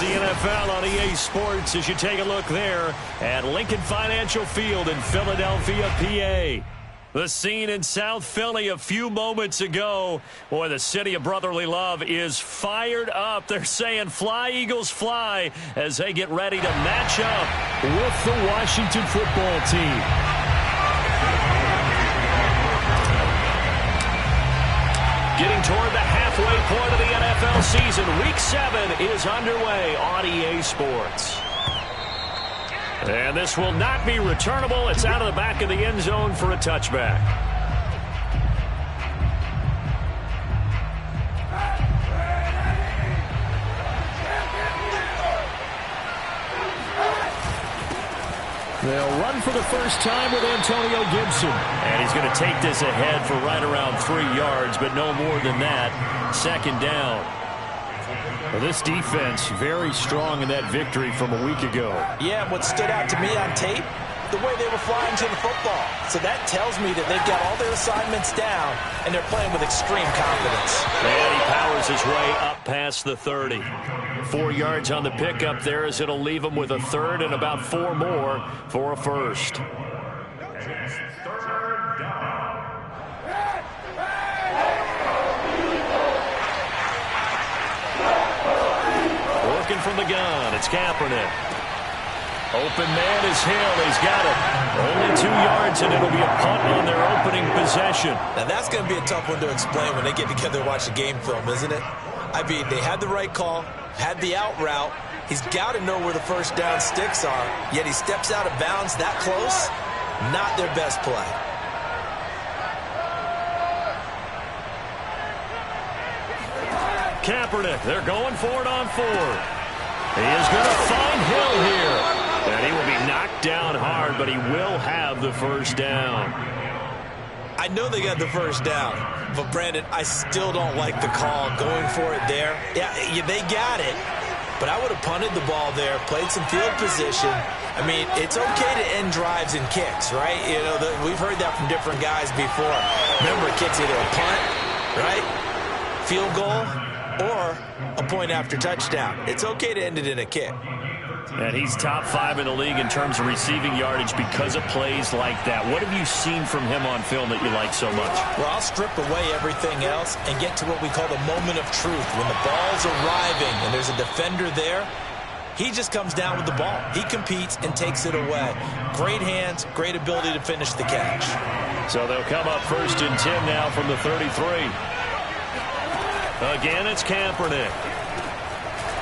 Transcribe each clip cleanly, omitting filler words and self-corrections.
the NFL on EA Sports as you take a look there at Lincoln Financial Field in Philadelphia, PA. The scene in South Philly a few moments ago. Boy, the city of brotherly love is fired up. They're saying fly, Eagles, fly as they get ready to match up with the Washington football team. Getting toward the halfway point of the NFL season. Week 7 is underway on EA Sports. And this will not be returnable. It's out of the back of the end zone for a touchback. They'll run for the first time with Antonio Gibson. And he's going to take this ahead for right around 3 yards, but no more than that. Second down. Well, this defense very strong in that victory from a week ago. Yeah, what stood out to me on tape, the way they were flying to the football. So that tells me that they've got all their assignments down, and they're playing with extreme confidence. And he powers his way up past the 30. 4 yards on the pickup there as it'll leave him with a third and about 4 more for a first. Working from the gun, it's Kaepernick. Open man is Hill. He's got it. Only 2 yards, and it'll be a punt on their opening possession. Now, that's going to be a tough one to explain when they get together and watch the game film, isn't it? I mean, they had the right call, had the out route. He's got to know where the first down sticks are, yet he steps out of bounds that close. Not their best play. Kaepernick, they're going for it on 4. He is going to find Hill here. And he will be knocked down hard, but he will have the first down. I know they got the first down, but Brandon, I still don't like the call going for it there. Yeah, they got it, but I would have punted the ball there, played some field position. I mean, it's okay to end drives and kicks, right? You know, we've heard that from different guys before. Remember, kicks either a punt, right, field goal, or a point after touchdown. It's okay to end it in a kick. And he's top 5 in the league in terms of receiving yardage because of plays like that. What have you seen from him on film that you like so much? Well, I'll strip away everything else and get to what we call the moment of truth. When the ball's arriving and there's a defender there, he just comes down with the ball. He competes and takes it away. Great hands, great ability to finish the catch. So they'll come up 1st and 10 now from the 33. Again, it's Kaepernick.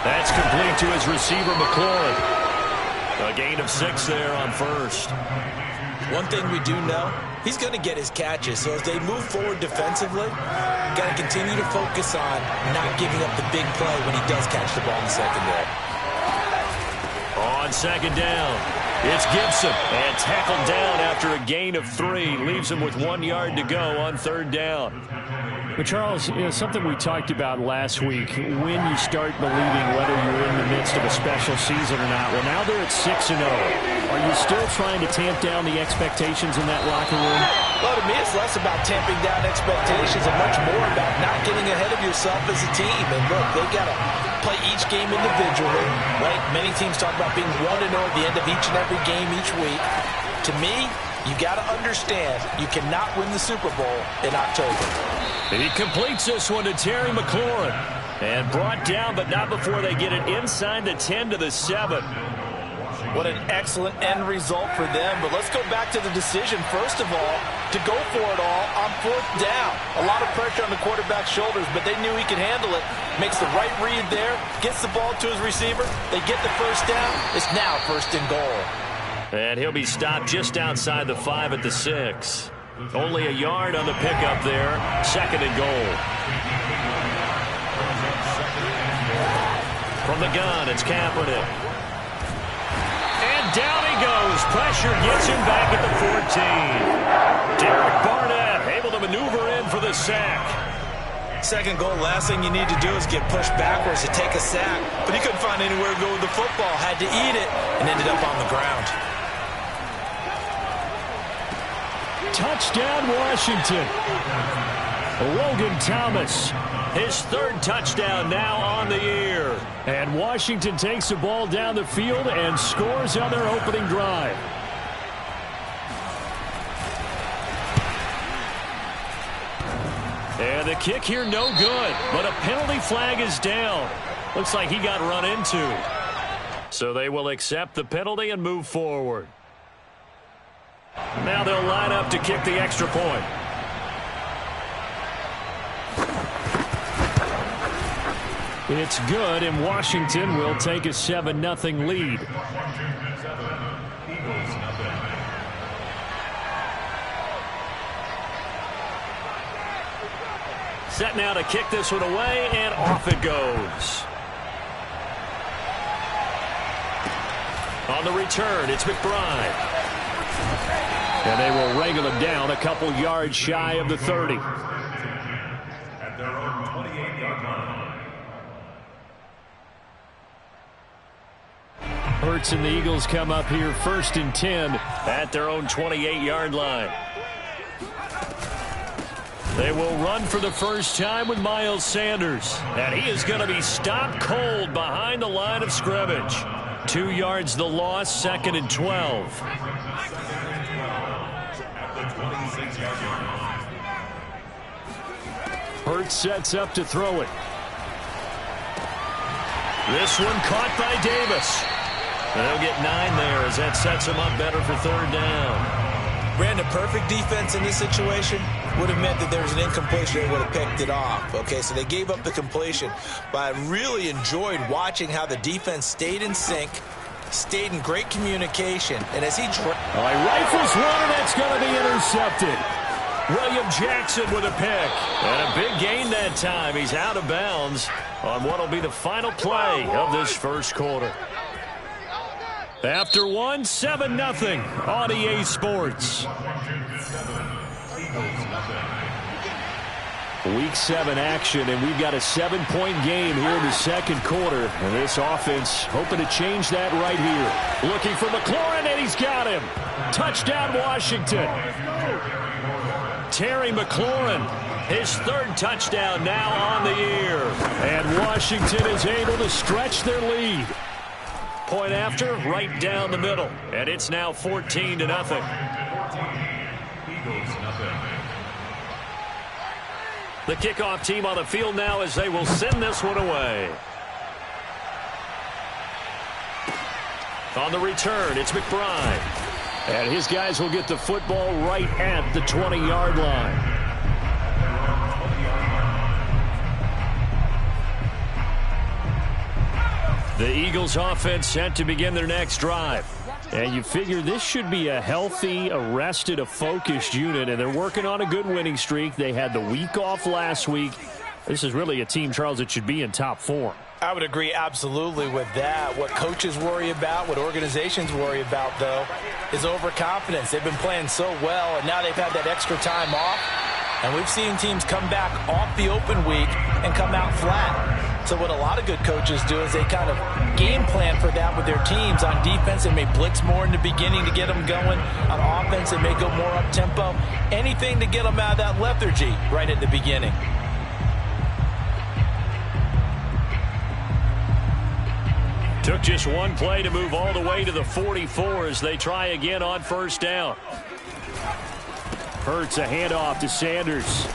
That's complete to his receiver, McLaurin. A gain of 6 there on 1st. One thing we do know, he's going to get his catches. So as they move forward defensively, got to continue to focus on not giving up the big play when he does catch the ball in the secondary. On 2nd down, it's Gibson. And tackled down after a gain of 3. Leaves him with 1 yard to go on 3rd down. But, Charles, something we talked about last week, when you start believing whether you're in the midst of a special season or not. Well, now they're at 6-0. Are you still trying to tamp down the expectations in that locker room? Well, to me, it's less about tamping down expectations and much more about not getting ahead of yourself as a team. And, look, they've got to play each game individually, right? Many teams talk about being 1-0 at the end of each and every game each week. To me, you got to understand you cannot win the Super Bowl in October. He completes this one to Terry McLaurin. And brought down, but not before they get it inside the 10 to the 7. What an excellent end result for them. But let's go back to the decision, first of all, to go for it all on 4th down. A lot of pressure on the quarterback's shoulders, but they knew he could handle it. Makes the right read there, gets the ball to his receiver. They get the first down. It's now 1st and goal. And he'll be stopped just outside the 5 at the 6. Only a yard on the pickup there. 2nd and goal. From the gun, it's Kaepernick. And down he goes. Pressure gets him back at the 14. Derek Barnett able to maneuver in for the sack. 2nd goal, last thing you need to do is get pushed backwards to take a sack. But he couldn't find anywhere to go with the football. Had to eat it and ended up on the ground. Touchdown, Washington. Logan Thomas, his 3rd touchdown now on the year. And Washington takes the ball down the field and scores on their opening drive. And the kick here no good, but a penalty flag is down. Looks like he got run into. So they will accept the penalty and move forward. Now they'll line up to kick the extra point. It's good, and Washington will take a 7-0 lead. Set now to kick this one away, and off it goes. On the return, it's McBride. And they will wrangle him down a couple yards shy of the 30. At their own 28-yard line. Hurts and the Eagles come up here 1st and 10 at their own 28-yard line. They will run for the first time with Miles Sanders. And he is going to be stopped cold behind the line of scrimmage. 2 yards the loss, 2nd and 12. Hurts sets up to throw it. This one caught by Davis. They'll get 9 there as that sets them up better for 3rd down. Brandon, perfect defense in this situation would have meant that there was an incompletion. They would have picked it off. Okay, so they gave up the completion. But I really enjoyed watching how the defense stayed in sync, stayed in great communication. And as he rifles one, and that's going to be intercepted. William Jackson with a pick. And a big gain that time. He's out of bounds on what will be the final play of this first quarter. After one, 7-0 on EA Sports. Week 7 action, and we've got a 7-point game here in the second quarter. And this offense hoping to change that right here. Looking for McLaurin, and he's got him. Touchdown, Washington. Terry McLaurin, his 3rd touchdown now on the year. And Washington is able to stretch their lead. Point after, right down the middle. And it's now 14-0. The kickoff team on the field now as they will send this one away. On the return, it's McBride. And his guys will get the football right at the 20-yard line. The Eagles offense set to begin their next drive. And you figure this should be a healthy, a rested, a focused unit, and they're working on a good winning streak. They had the week off last week. This is really a team, Charles, that should be in top form. I would agree absolutely with that. What coaches worry about, what organizations worry about, though, is overconfidence. They've been playing so well, and now they've had that extra time off. And we've seen teams come back off the open week and come out flat. So what a lot of good coaches do is they kind of game plan for that with their teams. On defense, they may blitz more in the beginning to get them going. On offense, they may go more up-tempo. Anything to get them out of that lethargy right at the beginning. Took just one play to move all the way to the 44 as they try again on 1st down. Hurts a handoff to Sanders.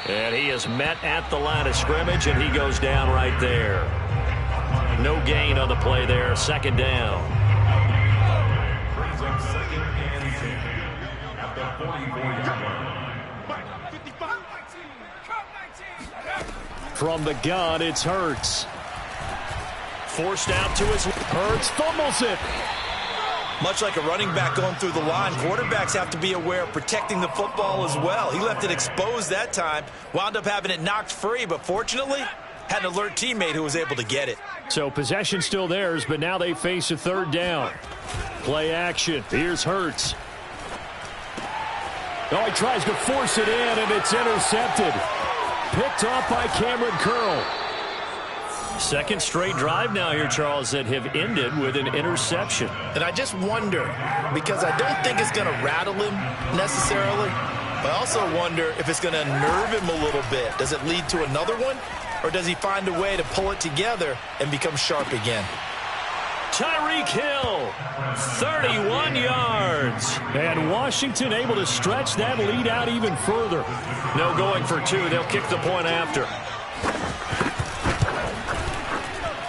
And he is met at the line of scrimmage, and he goes down right there. No gain on the play there. 2nd down. From the gun, it's Hurts. Forced out to his... Hurts fumbles it. Much like a running back going through the line, quarterbacks have to be aware of protecting the football as well. He left it exposed that time, wound up having it knocked free, but fortunately had an alert teammate who was able to get it. So possession still theirs, but now they face a 3rd down. Play action. Here's Hurts. Oh, he tries to force it in, and it's intercepted. Picked off by Cameron Curl. 2nd straight drive now here, Charles, that have ended with an interception. And I just wonder, because I don't think it's going to rattle him necessarily, but I also wonder if it's going to nerve him a little bit. Does it lead to another one? or does he find a way to pull it together and become sharp again? Tyreek Hill, 31 yards. And Washington able to stretch that lead out even further. No going for two. They'll kick the point after.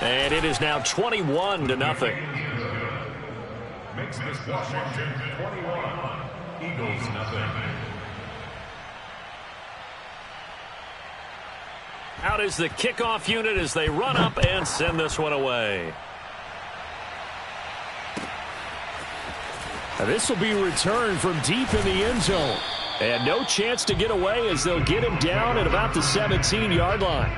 And it is now 21-0. Makes this Washington 21, Eagles nothing. Out is the kickoff unit as they run up and send this one away. Now this will be returned from deep in the end zone. And no chance to get away as they'll get him down at about the 17-yard line.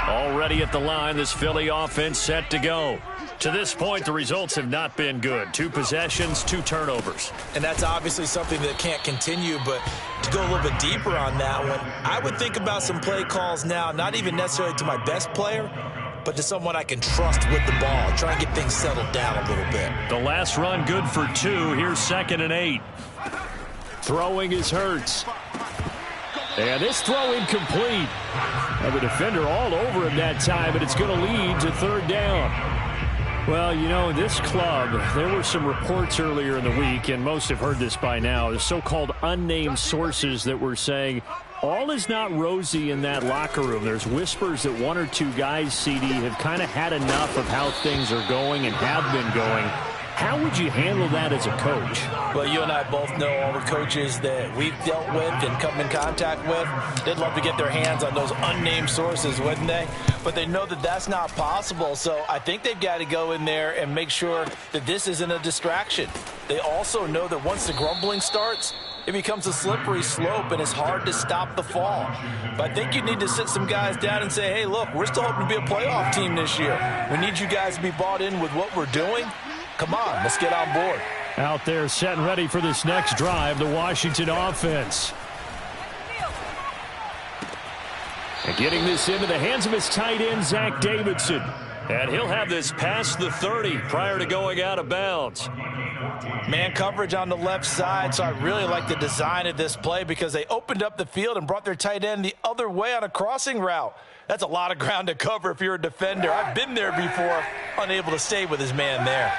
Already at the line, this Philly offense set to go. To this point, the results have not been good. 2 possessions, 2 turnovers. And that's obviously something that can't continue, but to go a little bit deeper on that one, I would think about some play calls now, not even necessarily to my best player, but to someone I can trust with the ball, try and get things settled down a little bit. The last run good for 2. Here's 2nd and 8. Throwing is Hurts. And this throw incomplete. And the defender all over him that time, but it's going to lead to 3rd down. Well, you know, this club, there were some reports earlier in the week, and most have heard this by now, the so-called unnamed sources that were saying all is not rosy in that locker room. There's whispers that 1 or 2 guys, CD, have kind of had enough of how things are going and have been going. How would you handle that as a coach? Well, you and I both know all the coaches that we've dealt with and come in contact with. They'd love to get their hands on those unnamed sources, wouldn't they? But they know that that's not possible, so I think they've got to go in there and make sure that this isn't a distraction. They also know that once the grumbling starts, it becomes a slippery slope, and it's hard to stop the fall. But I think you need to sit some guys down and say, hey, look, we're still hoping to be a playoff team this year. We need you guys to be bought in with what we're doing. Come on, let's get on board. Out there set and ready for this next drive, the Washington offense. And getting this into the hands of his tight end, Zach Davidson. And he'll have this past the 30 prior to going out of bounds. Man coverage on the left side, so I really like the design of this play because they opened up the field and brought their tight end the other way on a crossing route. That's a lot of ground to cover if you're a defender. I've been there before, unable to stay with his man there.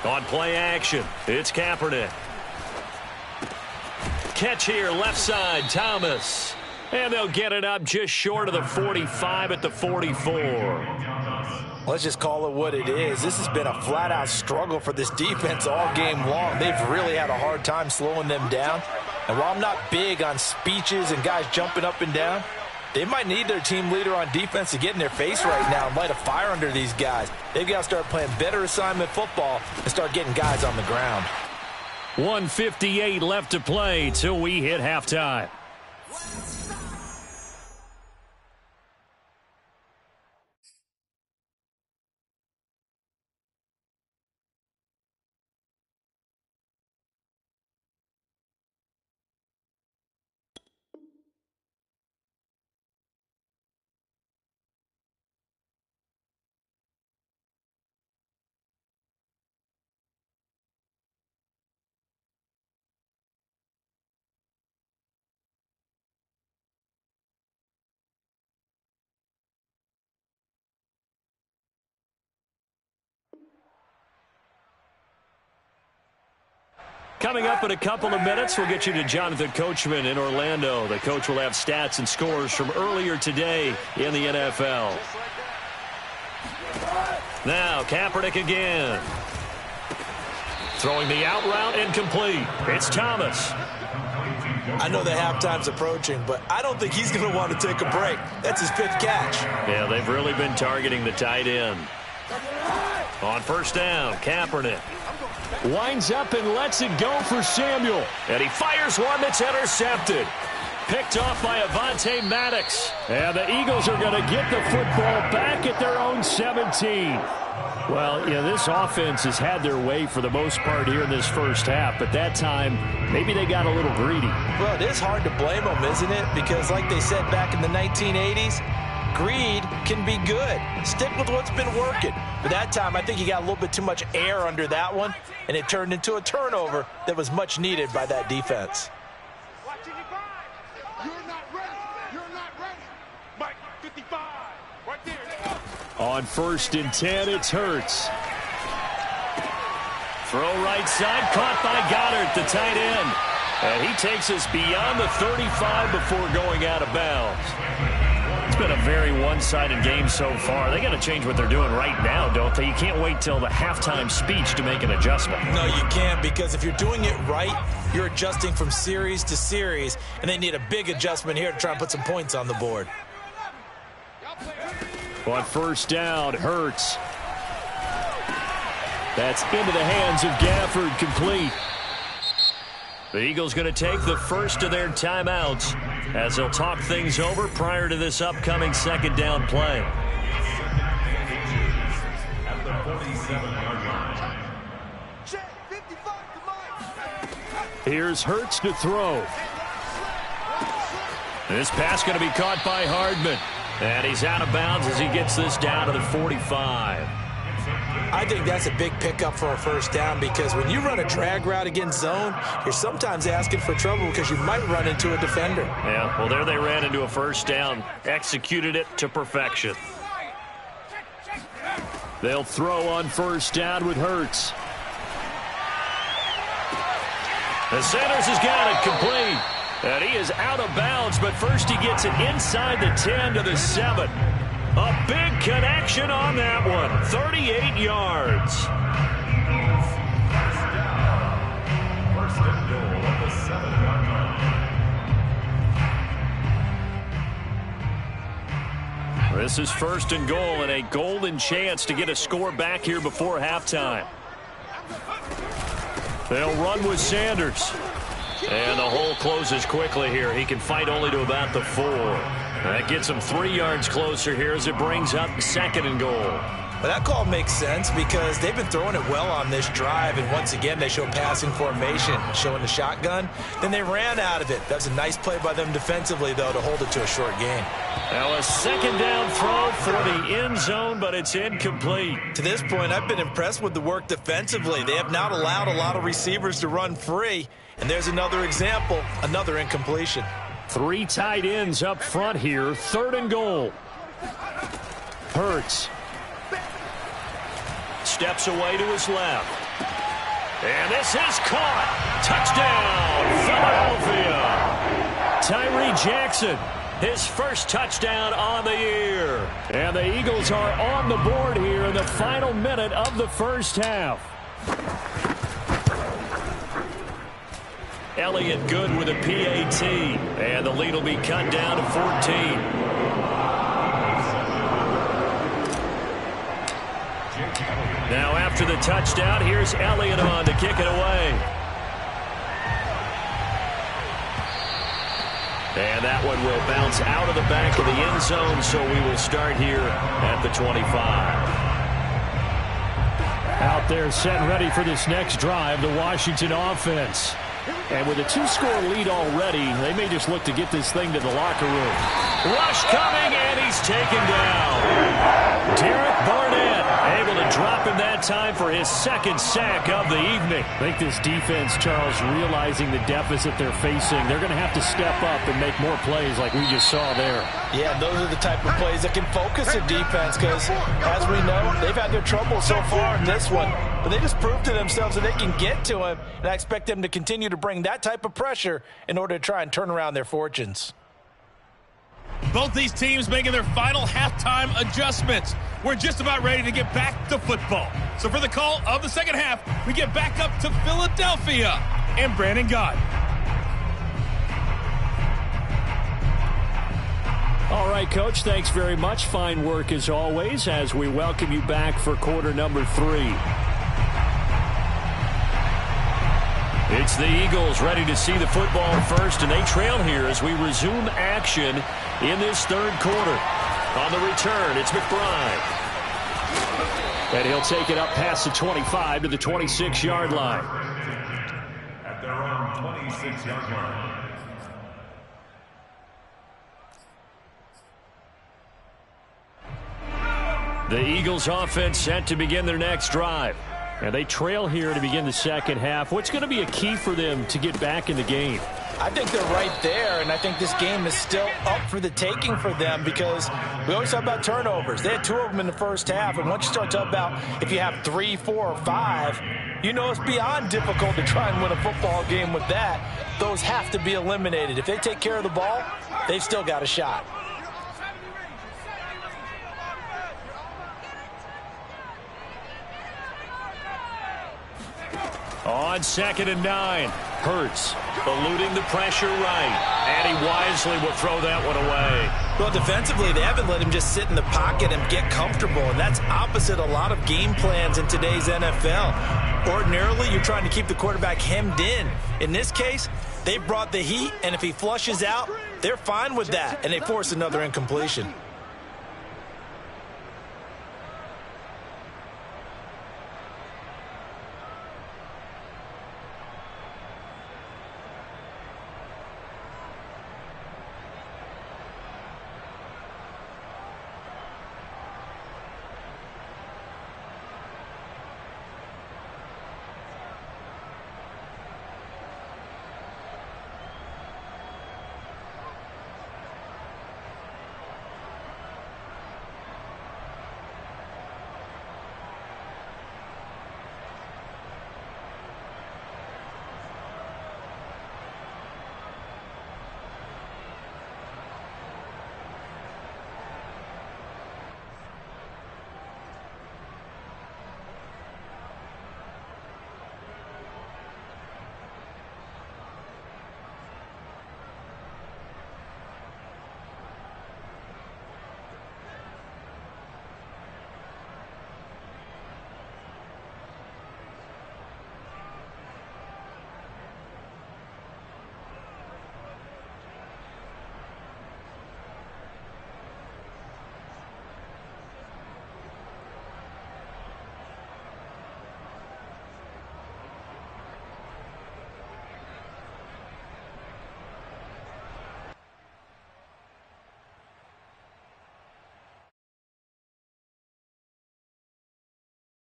On play action, it's Kaepernick. Catch here, left side, Thomas. And they'll get it up just short of the 45 at the 44. Let's just call it what it is. This has been a flat-out struggle for this defense all game long. They've really had a hard time slowing them down. And while I'm not big on speeches and guys jumping up and down, they might need their team leader on defense to get in their face right now and light a fire under these guys. They've got to start playing better assignment football and start getting guys on the ground. 1:58 left to play till we hit halftime. Coming up in a couple of minutes, we'll get you to Jonathan Coachman in Orlando. The coach will have stats and scores from earlier today in the NFL. Now, Kaepernick again. Throwing the out route, incomplete. It's Thomas. I know the halftime's approaching, but I don't think he's going to want to take a break. That's his 5th catch. Yeah, they've really been targeting the tight end. On first down, Kaepernick. Winds up and lets it go for Samuel. And he fires one that's intercepted. Picked off by Avonte Maddox. And the Eagles are going to get the football back at their own 17. Well, you know, this offense has had their way for the most part here in this first half, but that time, maybe they got a little greedy. Well, it is hard to blame them, isn't it? Because like they said back in the 1980s, greed can be good. Stick with what's been working. But that time, I think he got a little bit too much air under that one, and it turned into a turnover that was much needed by that defense. On 1st and 10, it's Hurts. Throw right side, caught by Goddard, the tight end. And he takes us beyond the 35 before going out of bounds. It's been a very one-sided game so far. They got to change what they're doing right now, don't they? You can't wait till the halftime speech to make an adjustment. No, you can't, because if you're doing it right, you're adjusting from series to series, and they need a big adjustment here to try and put some points on the board. On 1st down, Hurts. That's into the hands of Gafford, complete. The Eagles going to take the first of their timeouts as they'll talk things over prior to this upcoming 2nd down play. Here's Hurts to throw. This pass going to be caught by Hardman. And he's out of bounds as he gets this down to the 45. I think that's a big pickup for a 1st down, because when you run a drag route against zone, you're sometimes asking for trouble because you might run into a defender. Yeah, well, there they ran into a 1st down. Executed it to perfection. They'll throw on 1st down with Hurts. The Sanders has got it complete. And he is out of bounds, but first he gets it inside the 10 to the 7. A big connection on that one. 38 yards. First and goal at the 7-yard line. This is 1st and goal and a golden chance to get a score back here before halftime. They'll run with Sanders. And the hole closes quickly here. He can fight only to about the 4. That gets him 3 yards closer here as it brings up 2nd and goal. But that call makes sense because they've been throwing it well on this drive, and once again they show passing formation, showing the shotgun. Then they ran out of it. That's a nice play by them defensively, though, to hold it to a short gain. Now a 2nd down throw for the end zone, but it's incomplete. To this point, I've been impressed with the work defensively. They have not allowed a lot of receivers to run free. And there's another example, another incompletion. 3 tight ends up front here. 3rd and goal. Hurts. Steps away to his left. And this is caught. Touchdown, Philadelphia. Tyree Jackson. His first touchdown on the year. And the Eagles are on the board here in the final minute of the 1st half. Elliott good with a PAT. And the lead will be cut down to 14. Now after the touchdown, here's Elliott on to kick it away. And that one will bounce out of the back of the end zone, so we will start here at the 25. Out there set and ready for this next drive, the Washington offense. And with a 2-score lead already, they may just look to get this thing to the locker room. Rush coming, and he's taken down. Derek Barnett able to drop him that time for his 2nd sack of the evening. I think this defense, Charles, realizing the deficit they're facing, they're going to have to step up and make more plays like we just saw there. Yeah, those are the type of plays that can focus a defense because, as we know, they've had their trouble so far in this one. But they just proved to themselves that they can get to him, and I expect them to continue to bring that type of pressure in order to try and turn around their fortunes. Both these teams making their final halftime adjustments. We're just about ready to get back to football. So for the call of the 2nd half, we get back up to Philadelphia and Brandon Gott. All right, Coach, thanks very much. Fine work as always as we welcome you back for quarter number 3. It's the Eagles ready to see the football first, and they trail here as we resume action in this 3rd quarter. On the return, it's McBride. And he'll take it up past the 25 to the 26-yard line. At their own 26-yard line. The Eagles offense set to begin their next drive. And they trail here to begin the second half. What's going to be a key for them to get back in the game? I think they're right there, and I think this game is still up for the taking for them because we always talk about turnovers. They had 2 of them in the first half, and once you start talking about if you have 3, 4, or 5, you know it's beyond difficult to try and win a football game with that. Those have to be eliminated. If they take care of the ball, they've still got a shot. On 2nd and 9, Hurts eluding the pressure right, and he wisely will throw that one away. Well, defensively, they haven't let him just sit in the pocket and get comfortable, and that's opposite a lot of game plans in today's NFL. Ordinarily, you're trying to keep the quarterback hemmed in. In this case, they brought the heat, and if he flushes out, they're fine with that, and they force another incompletion.